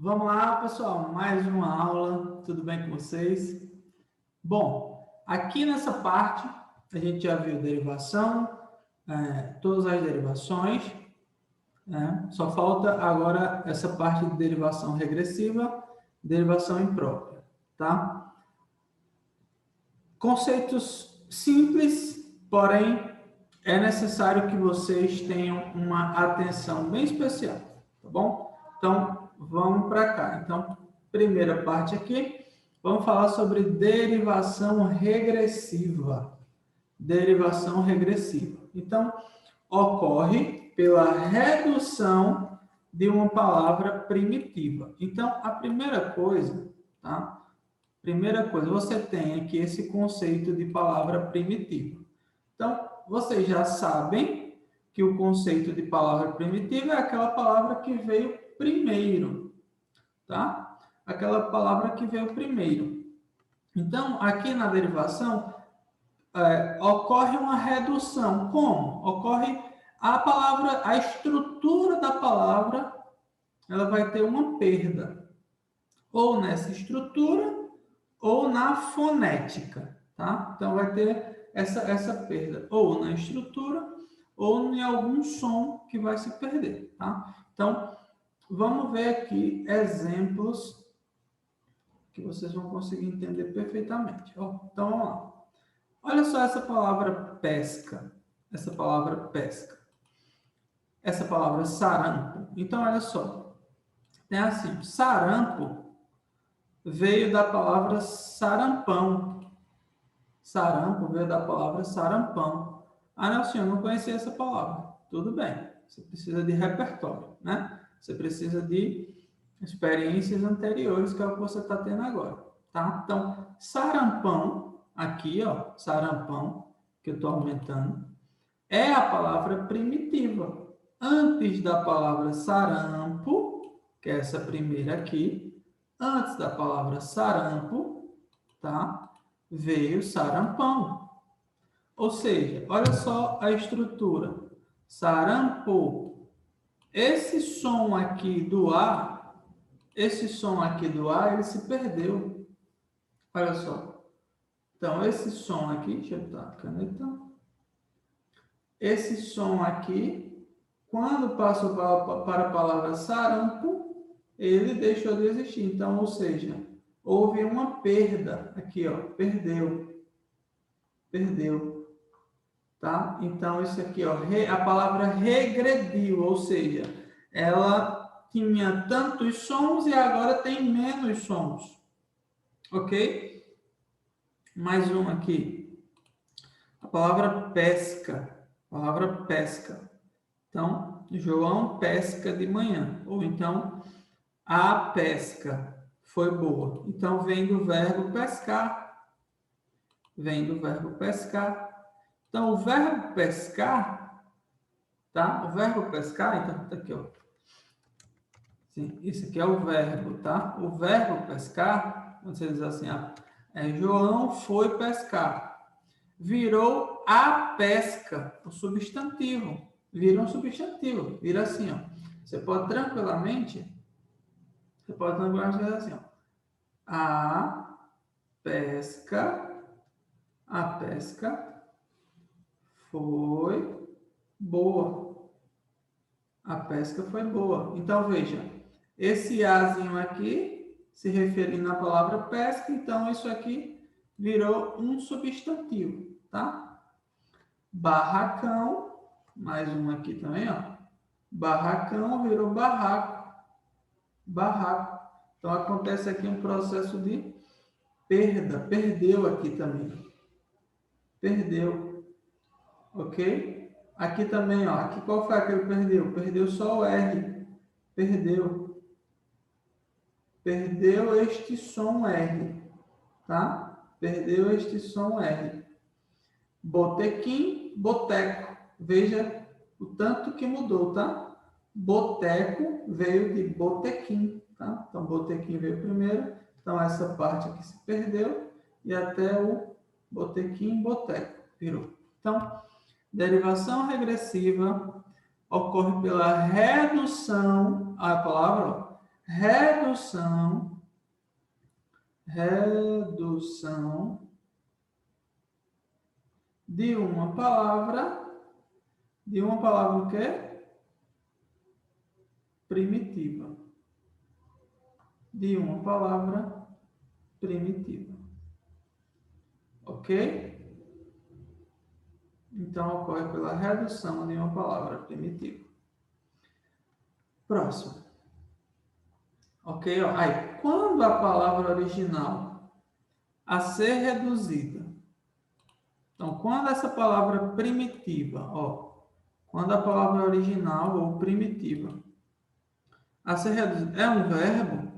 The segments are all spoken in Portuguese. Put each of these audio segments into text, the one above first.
Vamos lá, pessoal, mais uma aula, tudo bem com vocês? Bom, aqui nessa parte, a gente já viu derivação, todas as derivações, né? Só falta agora essa parte de derivação regressiva, derivação imprópria, tá? Conceitos simples, porém, é necessário que vocês tenham uma atenção bem especial, tá bom? Então, vamos para cá. Então, primeira parte aqui, vamos falar sobre derivação regressiva. Derivação regressiva. Então, ocorre pela redução de uma palavra primitiva. Então, a primeira coisa, tá? Primeira coisa, você tem aqui esse conceito de palavra primitiva. Então, vocês já sabem que o conceito de palavra primitiva é aquela palavra que veio primeiro, tá? Aquela palavra que veio primeiro. Então, aqui na derivação, ocorre uma redução. Como? Ocorre a palavra, a estrutura da palavra, ela vai ter uma perda. Ou nessa estrutura, ou na fonética, tá? Então, vai ter essa perda. Ou na estrutura, ou em algum som que vai se perder, tá? Então, vamos ver aqui exemplos que vocês vão conseguir entender perfeitamente. Então, vamos lá. Olha só essa palavra pesca. Essa palavra pesca. Essa palavra sarampo. Então, olha só. Tem assim, sarampo veio da palavra sarampão. Sarampo veio da palavra sarampão. Ah, não, senhor, não conhecia essa palavra. Tudo bem. Você precisa de repertório, né? Você precisa de experiências anteriores, que é o que você está tendo agora, tá? Então, sarampão, aqui, ó, sarampão, que eu estou aumentando, é a palavra primitiva. Antes da palavra sarampo, que é essa primeira aqui, antes da palavra sarampo, tá? Veio sarampão. Ou seja, olha só a estrutura. Sarampo. Esse som aqui do A, ele se perdeu. Olha só. Então, esse som aqui, deixa eu botar a caneta. Esse som aqui, quando passou para a palavra sarampo, ele deixou de existir. Então, ou seja, houve uma perda aqui, ó, perdeu. Tá? Então, isso aqui, ó, a palavra regrediu, ou seja, ela tinha tantos sons e agora tem menos sons. Ok? Mais um aqui. A palavra pesca. Palavra pesca. Então, João pesca de manhã. Ou então, a pesca foi boa. Então, vem do verbo pescar. Vem do verbo pescar. Então, o verbo pescar, tá? O verbo pescar, então, tá aqui, ó. Sim, isso aqui é o verbo, tá? O verbo pescar, quando você diz assim, João foi pescar. Virou a pesca, o substantivo. Vira um substantivo. Vira assim, ó. Você pode tranquilamente dizer assim, ó. A pesca foi boa. A pesca foi boa. Então, veja, esse azinho aqui, se referindo à palavra pesca, então isso aqui virou um substantivo, tá? Barracão, mais um aqui também, ó. Barracão virou barraco. Barraco. Então, acontece aqui um processo de perda. Perdeu aqui também. Perdeu. Ok? Aqui também, ó. Aqui qual foi aquele que perdeu? Perdeu só o R. Perdeu. Perdeu este som R. Tá? Perdeu este som R. Botequim, boteco. Veja o tanto que mudou, tá? Boteco veio de botequim, tá? Então, botequim veio primeiro. Então, essa parte aqui se perdeu. E até o botequim, boteco virou. Então, derivação regressiva ocorre pela redução, a palavra, redução de uma palavra o quê? Primitiva. De uma palavra primitiva. Ok? Então, ocorre pela redução de uma palavra primitiva. Próximo. Ok? Ó. Aí, quando a palavra original a ser reduzida. Então, quando essa palavra primitiva, ó, quando a palavra original ou primitiva a ser reduzida é um verbo,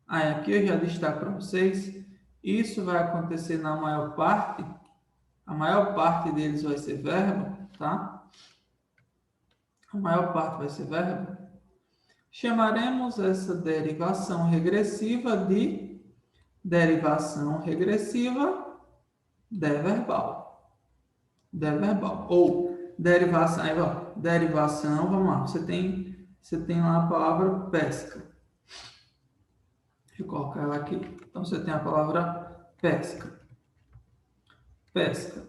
aí aqui eu já destaco para vocês, isso vai acontecer na maior parte, a maior parte deles vai ser verbo, tá? A maior parte vai ser verbo. Chamaremos essa derivação regressiva de derivação regressiva deverbal. Deverbal. Ou derivação, aí, ó, derivação, vamos lá, você tem lá a palavra pesca. Deixa eu colocar ela aqui. Então, você tem a palavra pesca. Pesca.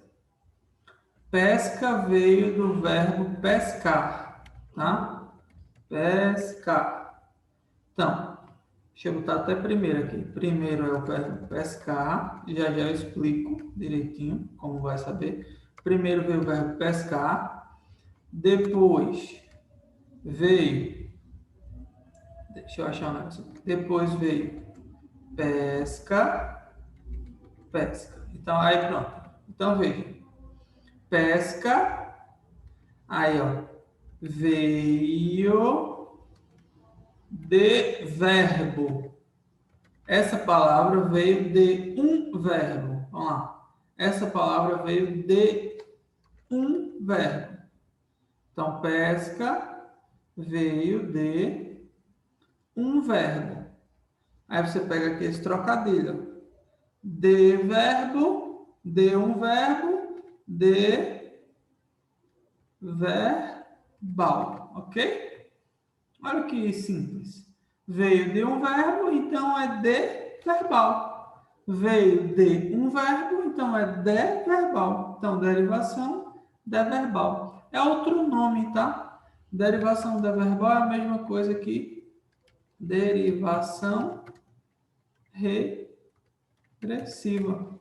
Pesca veio do verbo pescar, tá? Pescar. Então, deixa eu botar até primeiro aqui. Primeiro é o verbo pescar. Já eu explico direitinho como vai saber. Primeiro veio o verbo pescar. Depois veio... Deixa eu achar um negócio. Depois veio pesca. Pesca. Então, aí pronto. Então, veja. Pesca. Aí, ó. Veio de verbo. Essa palavra veio de um verbo. Vamos lá. Essa palavra veio de um verbo. Então, pesca veio de um verbo. Aí você pega aqui esse trocadilho. De verbo, de um verbo, de verbal. Ok? Olha que simples. Veio de um verbo, então é de verbal. Veio de um verbo, então é de verbal. Então, derivação de verbal. É outro nome, tá? Derivação de verbal é a mesma coisa que derivação regressiva.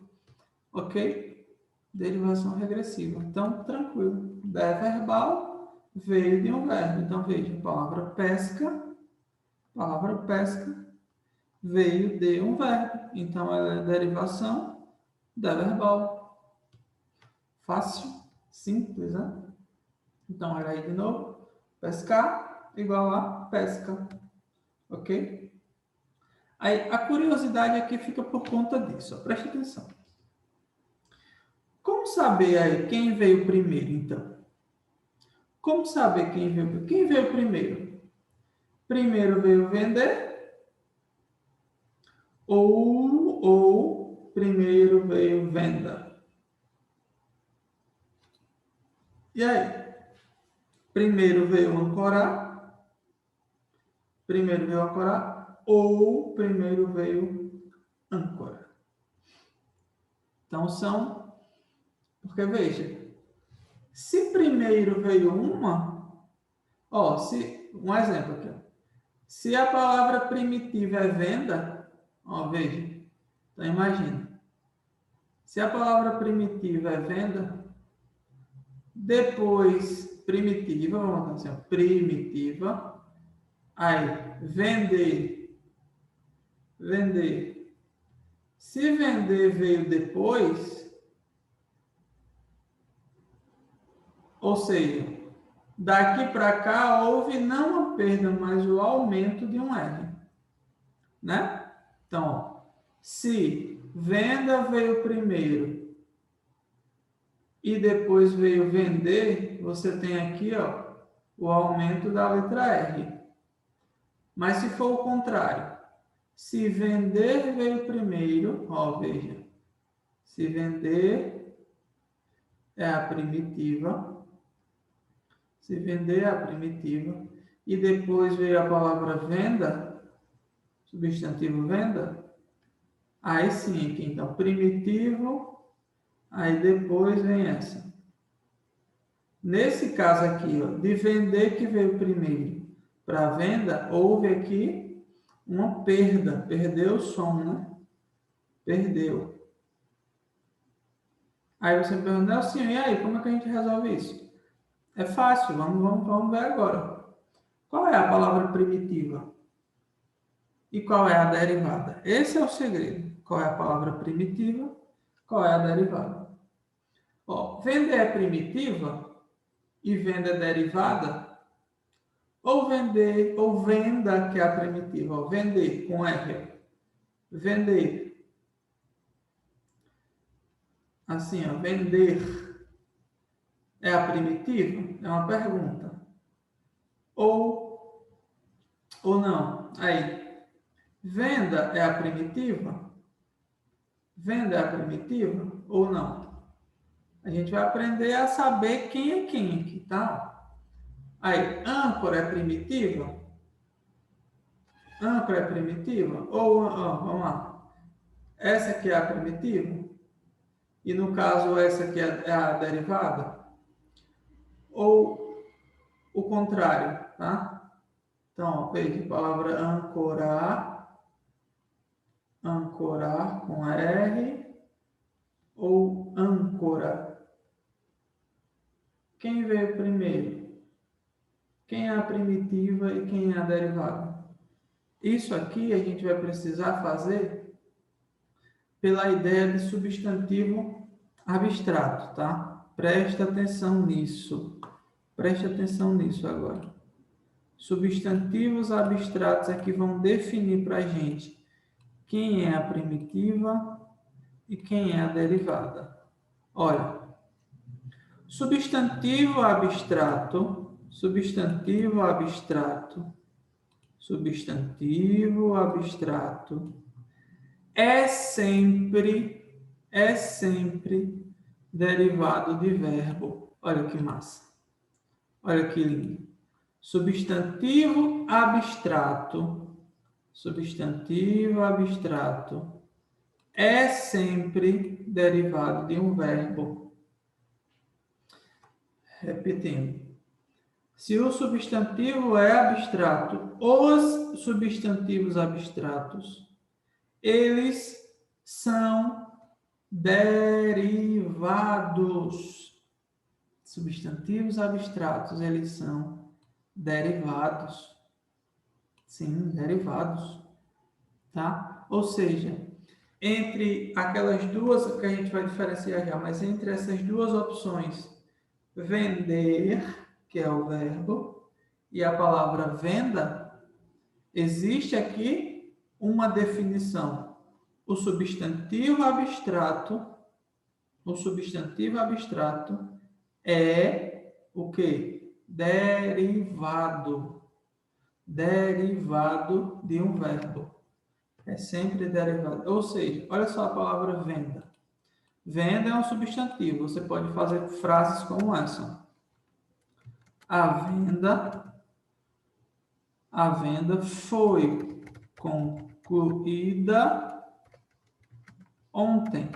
Ok? Derivação regressiva. Então, tranquilo. De verbal veio de um verbo. Então, veja, a palavra pesca veio de um verbo. Então, ela é derivação da verbal. Fácil, simples, né? Então, olha aí de novo. Pescar igual a pesca. Ok? Aí, a curiosidade aqui fica por conta disso. Ó. Preste atenção. Como saber aí quem veio primeiro, então? Como saber quem veio primeiro? Primeiro veio vender ou primeiro veio venda? E aí? Primeiro veio ancorar? Primeiro veio ancorar ou primeiro veio âncora? Então são... Porque veja, se primeiro veio uma... Ó, um exemplo aqui. Ó. Se a palavra primitiva é venda, ó, veja. Então imagina. Se a palavra primitiva é venda, depois primitiva, vamos dizer assim, primitiva, aí vender, vender. Se vender veio depois, ou seja, daqui para cá houve não a perda, mas o aumento de um R, né? Então, ó, se venda veio primeiro e depois veio vender, você tem aqui, ó, o aumento da letra R. Mas se for o contrário, se vender veio primeiro, ó, veja, se vender é a primitiva, se vender é a primitiva, e depois veio a palavra venda, substantivo venda, aí sim, aqui, então, primitivo, aí depois vem essa. Nesse caso aqui, ó, de vender que veio primeiro para venda, houve aqui uma perda, perdeu o som, né? Perdeu. Aí você me pergunta, Nelson, e aí, como é que a gente resolve isso? É fácil, vamos ver agora. Qual é a palavra primitiva? E qual é a derivada? Esse é o segredo. Qual é a palavra primitiva? Qual é a derivada? Ó, vender é primitiva e venda é derivada? Ou vender, ou venda, que é a primitiva. Ó, vender, com R. Vender. Assim, ó, vender é a primitiva? É uma pergunta. Ou não? Aí, venda é a primitiva? Venda é a primitiva ou não? A gente vai aprender a saber quem é quem aqui, tá? Aí, âncora é primitiva? Âncora é primitiva? Ou, ó, vamos lá. Essa aqui é a primitiva? E no caso, essa aqui é a derivada? Ou o contrário, tá? Então, ó, veja a palavra ancorar, ancorar com R, ou âncora. Quem veio primeiro? Quem é a primitiva e quem é a derivada? Isso aqui a gente vai precisar fazer pela ideia de substantivo abstrato, tá? Presta atenção nisso. Preste atenção nisso agora. Substantivos abstratos aqui vão definir para a gente quem é a primitiva e quem é a derivada. Olha, substantivo abstrato, substantivo abstrato, substantivo abstrato é sempre derivado de verbo. Olha que massa. Olha que lindo. Substantivo abstrato é sempre derivado de um verbo. Repetindo. Se o substantivo é abstrato, os substantivos abstratos, eles são derivados. Substantivos abstratos, eles são derivados. Sim, derivados. Tá? Ou seja, entre aquelas duas, que a gente vai diferenciar já, mas entre essas duas opções, vender, que é o verbo, e a palavra venda, existe aqui uma definição. O substantivo abstrato é o quê? Derivado. Derivado de um verbo. É sempre derivado. Ou seja, olha só a palavra venda. Venda é um substantivo. Você pode fazer frases como essa. A venda foi concluída ontem.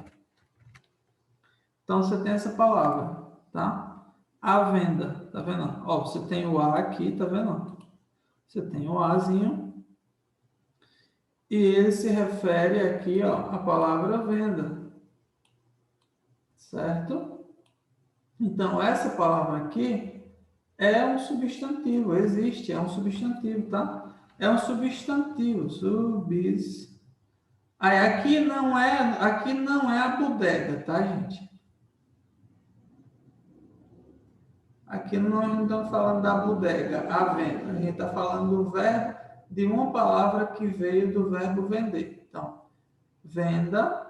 Então, você tem essa palavra, tá? A venda, tá vendo? Ó, você tem o A aqui, tá vendo? Você tem o Azinho. E ele se refere aqui, ó, à palavra venda. Certo? Então, essa palavra aqui é um substantivo, existe, é um substantivo, tá? É um substantivo, Aí, aqui não é a bodega, tá, gente? Aqui nós não estamos falando da bodega, a venda. A gente está falando do verbo, de uma palavra que veio do verbo vender. Então, venda,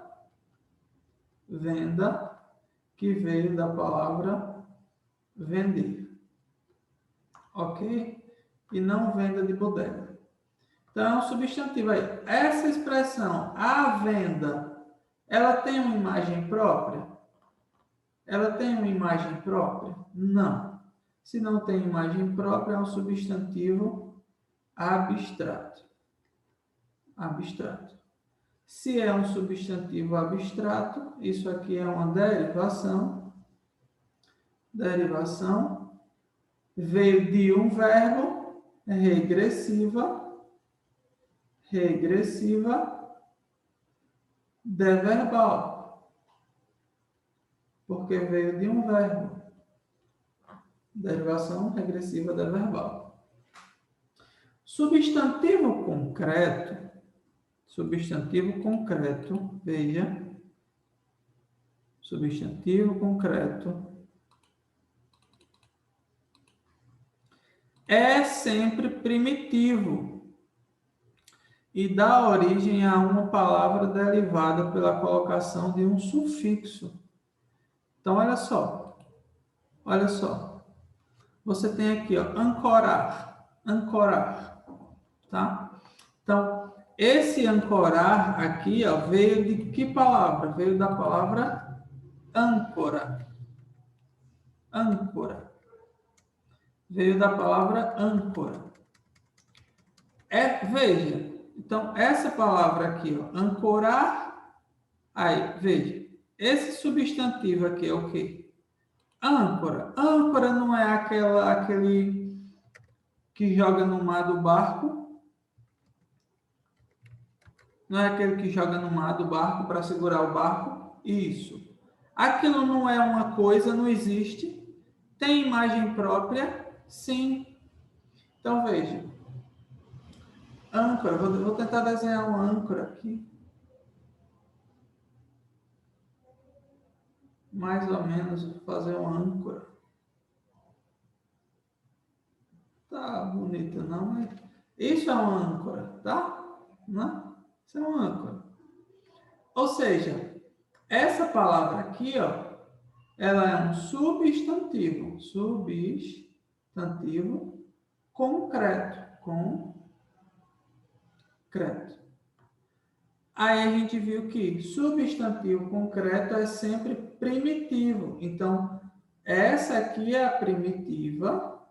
que veio da palavra vender. Ok? E não venda de bodega. Então, substantivo aí. Essa expressão, a venda, ela tem uma imagem própria? Ela tem uma imagem própria? Não. Se não tem imagem própria, é um substantivo abstrato. Abstrato. Se é um substantivo abstrato, isso aqui é uma derivação. Derivação veio de um verbo, regressiva, regressiva, deverbal, porque veio de um verbo. Derivação regressiva deverbal. Substantivo concreto, veja, substantivo concreto é sempre primitivo e dá origem a uma palavra derivada pela colocação de um sufixo. Então, olha só. Você tem aqui, ó, ancorar, tá? Então, esse ancorar aqui, ó, veio de que palavra? Veio da palavra âncora. Âncora. Veio da palavra âncora. Veja, então, essa palavra aqui, ó, ancorar, aí, veja, esse substantivo aqui é o quê? Âncora. Âncora não é aquele que joga no mar do barco? Não é aquele que joga no mar do barco para segurar o barco? Isso. Aquilo não é uma coisa, não existe. Tem imagem própria? Sim. Então, veja. Âncora. Vou tentar desenhar uma âncora aqui. Mais ou menos, vou fazer uma âncora. Tá bonita não, mas isso é uma âncora, tá? Não? Isso é uma âncora. Ou seja, essa palavra aqui, ó, ela é um substantivo. Substantivo concreto. Concreto. Aí a gente viu que substantivo concreto é sempre primitivo. Então, essa aqui é a primitiva.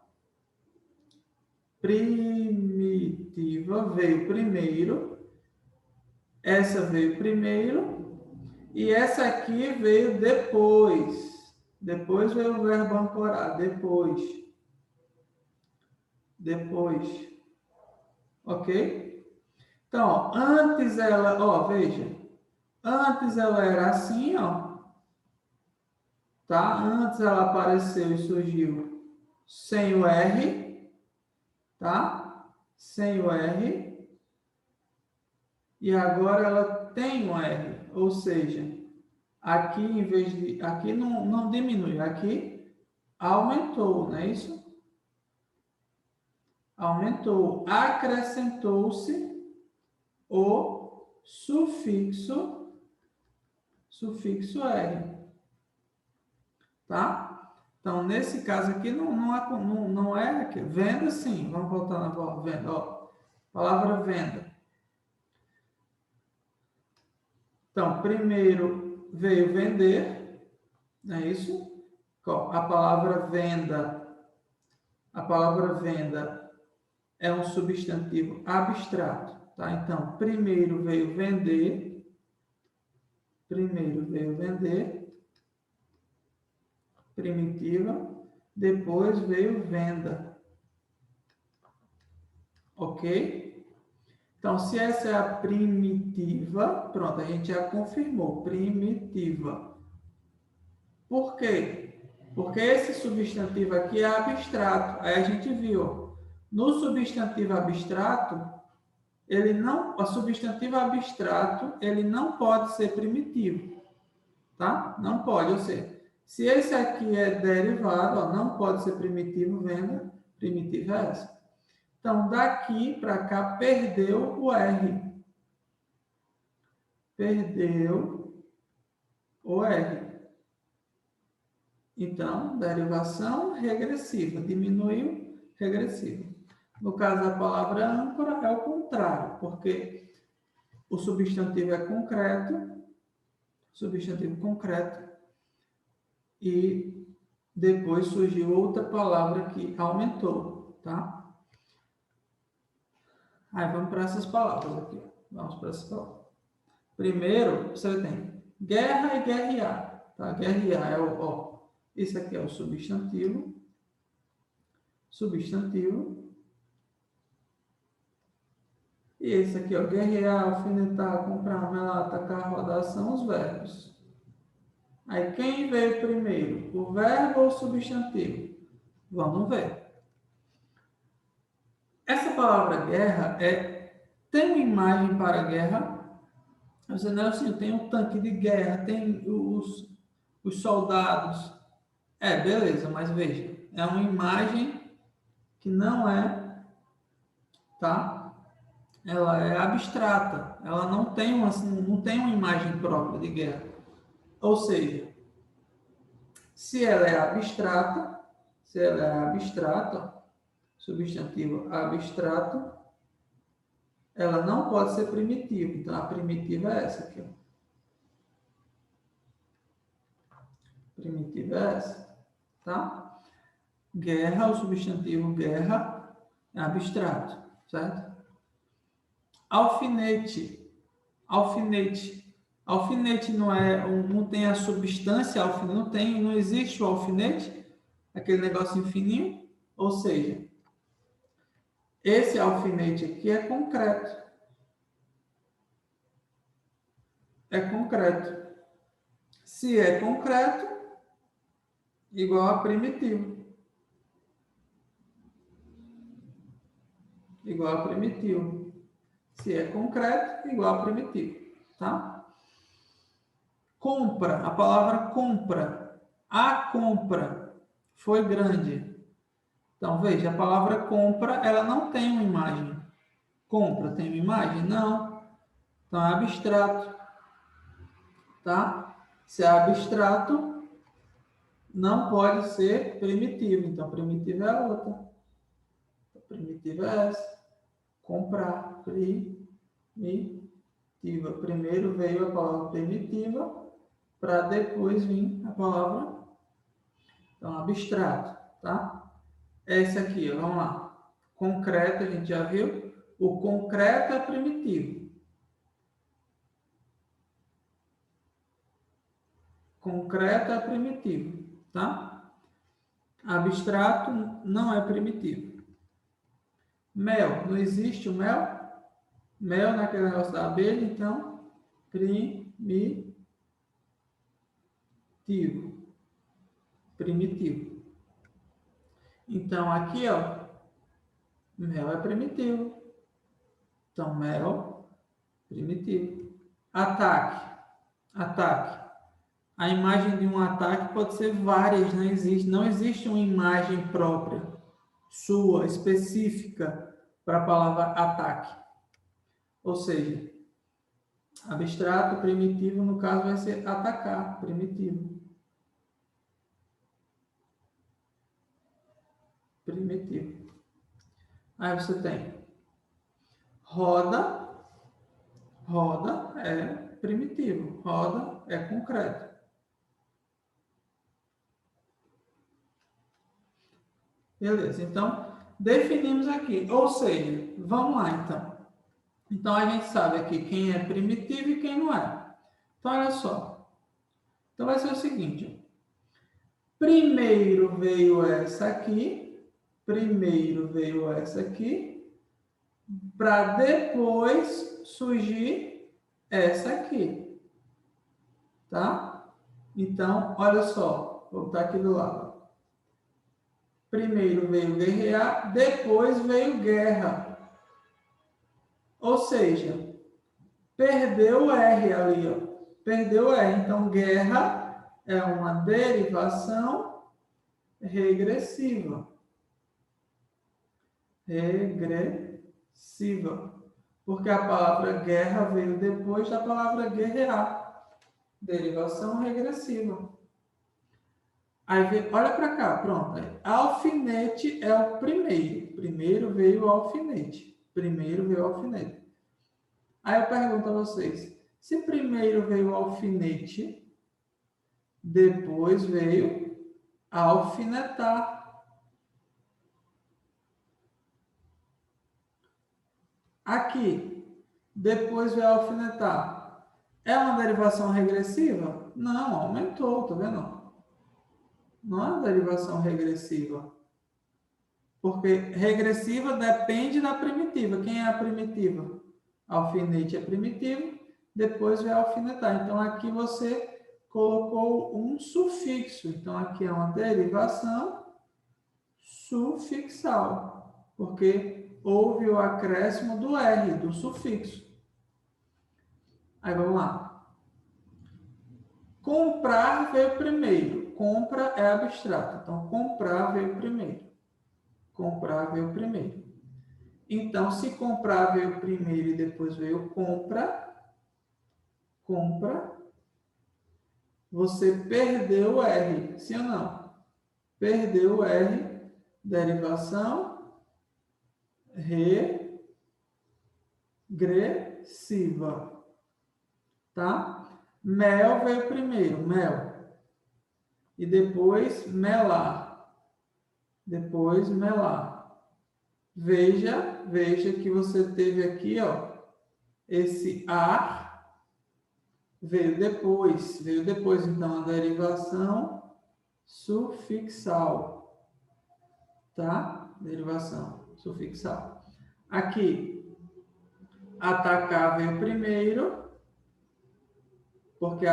Primitiva veio primeiro. Essa veio primeiro. E essa aqui veio depois. Depois veio o verbo ancorar. Depois. Ok? Então, ó, antes ela, ó, veja. Antes ela era assim, ó. Tá? Antes ela apareceu e surgiu sem o R. Tá? Sem o R. E agora ela tem um R. Ou seja, aqui em vez de... Aqui não diminui. Aqui aumentou, não é isso? Aumentou. Acrescentou-se o sufixo R, tá? Então, nesse caso aqui, não é aqui. Venda, sim. Vamos voltar na venda, ó. Palavra venda. Então, primeiro veio vender, não é isso? A palavra venda é um substantivo abstrato, tá? Então, primeiro veio vender, primitiva, depois veio venda. Ok? Então, se essa é a primitiva, pronto, a gente já confirmou, primitiva. Por quê? Porque esse substantivo aqui é abstrato. Aí a gente viu, no substantivo abstrato, o substantivo abstrato, ele não pode ser primitivo, tá? Não pode, ou seja, se esse aqui é derivado, ó, não pode ser primitivo, venda, primitiva é essa. Então, daqui para cá, perdeu o R. Perdeu o R. Então, derivação regressiva. Diminuiu, regressiva. No caso da palavra âncora, é o contrário, porque o substantivo é concreto, e depois surgiu outra palavra que aumentou, tá? Aí vamos para essas palavras aqui. Vamos para essas palavras. Primeiro, você tem guerra e guerrear, tá? Guerrear é esse aqui é o substantivo. Substantivo. E esse aqui, ó, guerrear, alfinetar, comprar, melar, atacar, rodar, são os verbos. Aí, quem veio primeiro? O verbo ou o substantivo? Vamos ver. Essa palavra guerra tem uma imagem para guerra. Você não é assim, tem um tanque de guerra, tem os soldados. Beleza, mas veja, é uma imagem que não é, tá? Ela é abstrata, ela não tem não tem uma imagem própria de guerra. Ou seja, se ela é abstrata, substantivo abstrato, ela não pode ser primitiva. Então, a primitiva é essa aqui, ó. Primitiva é essa, tá? Guerra, o substantivo guerra é abstrato, certo? Alfinete. Alfinete. Alfinete não tem a substância, não existe o alfinete, aquele negocinho fininho, ou seja, esse alfinete aqui é concreto. É concreto. Se é concreto, igual a primitivo. Igual a primitivo. Se é concreto, igual a primitivo. Tá? Compra. A palavra compra. A compra foi grande. Então, veja, a palavra compra, ela não tem uma imagem. Compra tem uma imagem? Não. Então, é abstrato. Tá? Se é abstrato, não pode ser primitivo. Então, primitivo é outra. Primitiva é essa. Comprar. Primitiva. Primeiro veio a palavra primitiva, para depois vir a palavra, então, abstrato, tá? Esse aqui, ó, vamos lá. Concreto, a gente já viu. O concreto é primitivo. Concreto é primitivo, tá? Abstrato não é primitivo. Mel, não existe o mel? Mel naquele negócio da abelha, então, primitivo. Primitivo. Então, aqui, ó, mel é primitivo. Então, mel, primitivo. Ataque. Ataque. A imagem de um ataque pode ser várias, não existe uma imagem própria, sua, específica, para a palavra ataque. Ou seja, abstrato, primitivo, no caso, vai ser atacar, primitivo. Primitivo. Aí você tem roda. Roda é primitivo. Roda é concreto. Beleza, então, definimos aqui. Ou seja, vamos lá, então. Então, a gente sabe aqui quem é primitivo e quem não é. Então, olha só. Então, vai ser o seguinte. Primeiro veio essa aqui. Primeiro veio essa aqui. Para depois surgir essa aqui. Tá? Então, olha só. Vou botar aqui do lado. Primeiro veio guerrear, depois veio guerra. Ou seja, perdeu o R ali, ó. Perdeu o R. Então, guerra é uma derivação regressiva. Regressiva. Porque a palavra guerra veio depois da palavra guerrear. Derivação regressiva. Aí, olha para cá, pronto. Alfinete é o primeiro. Primeiro veio o alfinete. Primeiro veio o alfinete. Aí eu pergunto a vocês, se primeiro veio o alfinete, depois veio alfinetar. Aqui, depois veio alfinetar. É uma derivação regressiva? Não, aumentou, tá vendo? Não é uma derivação regressiva. Porque regressiva depende da primitiva. Quem é a primitiva? Alfinete é primitivo, depois vai alfinetar. Então, aqui você colocou um sufixo. Então, aqui é uma derivação sufixal, porque houve o acréscimo do R, do sufixo. Aí, vamos lá. Comprar veio primeiro. Compra é abstrato. Então, comprar veio primeiro. Comprar veio primeiro. Então, se comprar veio primeiro e depois veio compra, você perdeu o R, sim ou não? Perdeu o R, derivação regressiva, tá? Mel veio primeiro, mel. E depois melar. Depois melar. Veja que você teve aqui, ó, esse ar veio depois, então, a derivação sufixal, tá? Derivação sufixal. Aqui, atacar veio primeiro, porque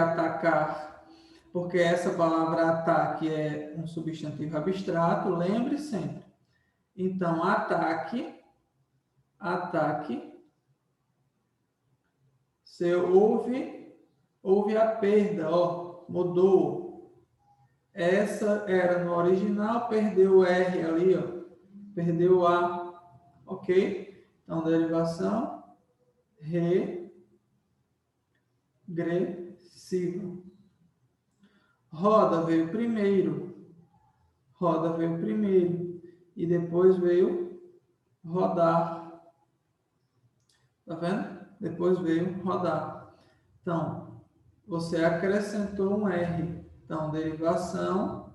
essa palavra ataque é um substantivo abstrato, lembre sempre. Então, ataque, você houve a perda, ó, mudou. Essa era no original, perdeu o R ali, ó, perdeu o A, ok? Então, derivação regressiva. Roda veio primeiro, e depois veio rodar. Tá vendo? Depois veio rodar. Então, você acrescentou um R. Então, derivação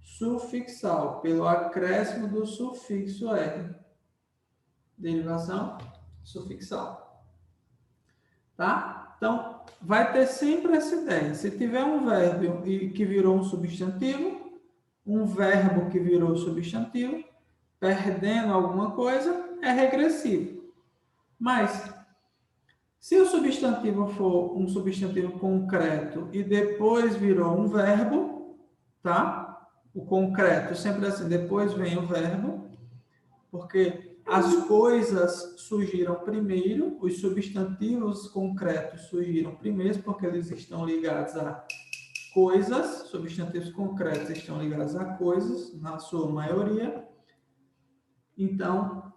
sufixal, pelo acréscimo do sufixo R. Derivação sufixal. Tá? Então, vai ter sempre essa ideia. Se tiver um verbo que virou um substantivo, um verbo que virou substantivo, perdendo alguma coisa, é regressivo. Mas, se o substantivo for um substantivo concreto e depois virou um verbo, tá? O concreto, sempre assim, depois vem o verbo, porque as coisas surgiram primeiro, os substantivos concretos surgiram primeiro, porque eles estão ligados a coisas, substantivos concretos estão ligados a coisas, na sua maioria. Então,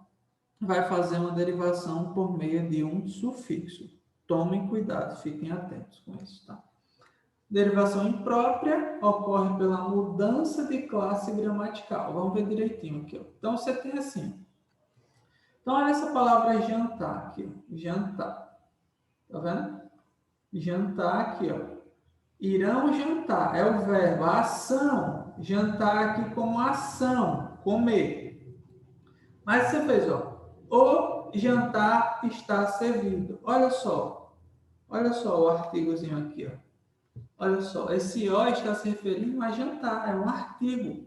vai fazer uma derivação por meio de um sufixo. Tomem cuidado, fiquem atentos com isso, tá? Derivação imprópria ocorre pela mudança de classe gramatical. Vamos ver direitinho aqui, ó. Então, você tem assim. Então, olha essa palavra jantar aqui, ó. Jantar. Tá vendo? Jantar aqui, ó. Irão jantar, é o verbo, a ação. Jantar aqui como ação, comer. Mas você fez, ó. O jantar está servido. Olha só o artigozinho aqui, ó. Olha só, esse O está se referindo a jantar, é um artigo.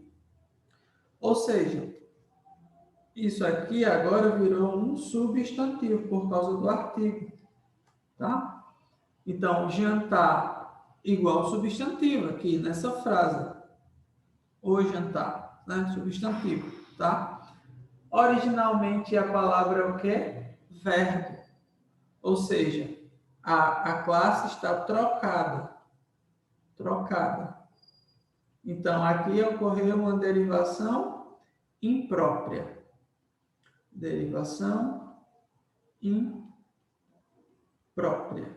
Ou seja, isso aqui agora virou um substantivo por causa do artigo, tá? Então, jantar igual substantivo aqui nessa frase. O jantar, né? Substantivo, tá? Originalmente a palavra é o quê? Verbo. Ou seja, a classe está trocada. Então, aqui ocorreu uma derivação imprópria. Derivação imprópria.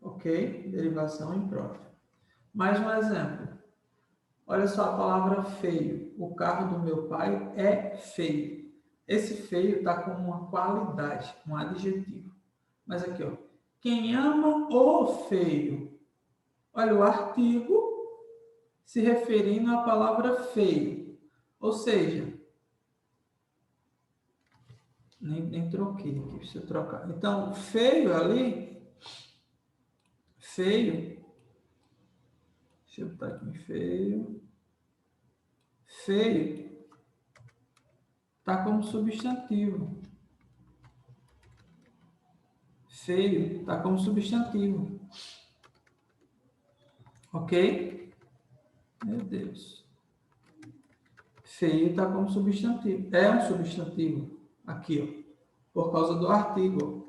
Ok? Derivação imprópria. Mais um exemplo. Olha só a palavra feio. O carro do meu pai é feio. Esse feio está com uma qualidade, um adjetivo. Mas aqui, ó. Quem ama o feio? Olha, o artigo se referindo à palavra feio. Ou seja, nem troquei aqui, deixa eu trocar. Então, feio ali, feio, deixa eu botar aqui feio, feio, está como substantivo. Feio está como substantivo. Ok? Meu Deus. Feio está como substantivo. É um substantivo. Aqui, ó. Por causa do artigo.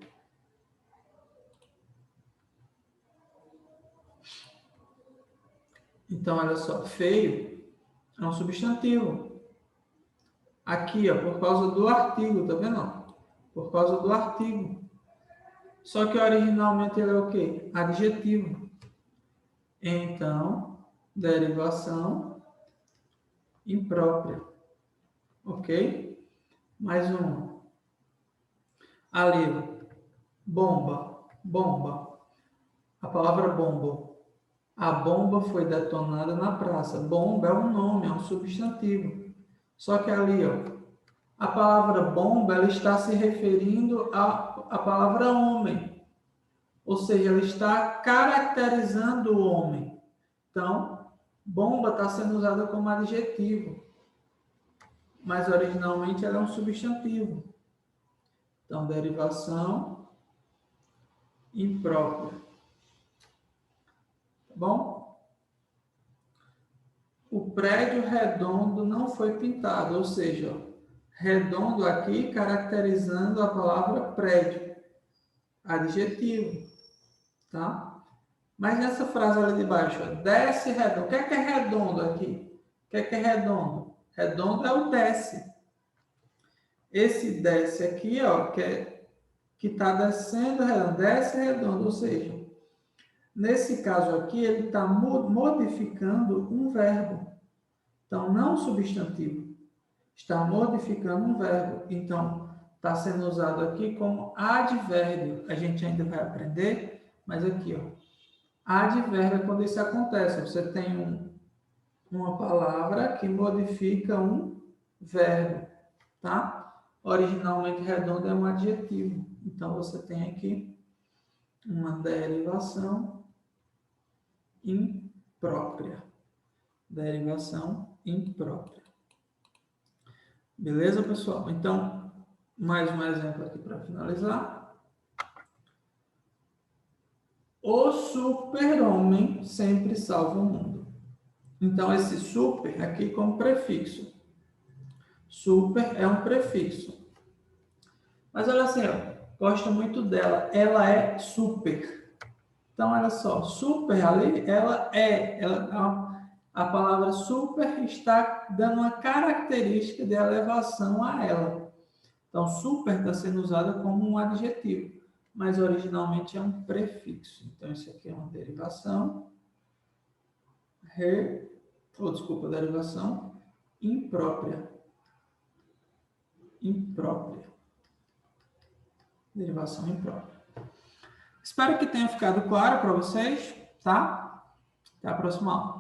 Então, olha só. Feio é um substantivo. Aqui, ó, por causa do artigo, tá vendo? Por causa do artigo. Só que originalmente ele é o quê? Adjetivo. Então, derivação imprópria. Ok? Mais uma. Ali, bomba, bomba. A palavra bomba. A bomba foi detonada na praça. Bomba é um nome, é um substantivo. Só que ali, ó, a palavra bomba, ela está se referindo à palavra homem. Ou seja, ela está caracterizando o homem. Então, bomba está sendo usada como adjetivo. Mas originalmente ela é um substantivo. Então, derivação imprópria. Tá bom? O prédio redondo não foi pintado, ou seja, redondo aqui caracterizando a palavra prédio, adjetivo, tá? Mas nessa frase ali de baixo, ó, desce redondo. O que é redondo aqui? O que é redondo? Redondo é o desce. Esse desce aqui, ó, que está descendo redondo, desce redondo, ou seja, nesse caso aqui, ele está modificando um verbo. Então, não substantivo. Está modificando um verbo. Então, está sendo usado aqui como advérbio. A gente ainda vai aprender, mas aqui, ó. Advérbio é quando isso acontece. Você tem uma palavra que modifica um verbo, tá? Originalmente, redondo é um adjetivo. Então, você tem aqui uma derivação imprópria. Derivação imprópria. Beleza, pessoal? Então, mais um exemplo aqui para finalizar. O super-homem sempre salva o mundo. Então, esse super aqui como prefixo. Super é um prefixo. Mas olha assim, ó, gosto muito dela. Ela é super. Então, olha só, super ali, a palavra super está dando uma característica de elevação a ela. Então, super está sendo usada como um adjetivo, mas originalmente é um prefixo. Então, isso aqui é uma derivação, derivação imprópria. Imprópria. Derivação imprópria. Espero que tenha ficado claro para vocês, tá? Até a próxima aula.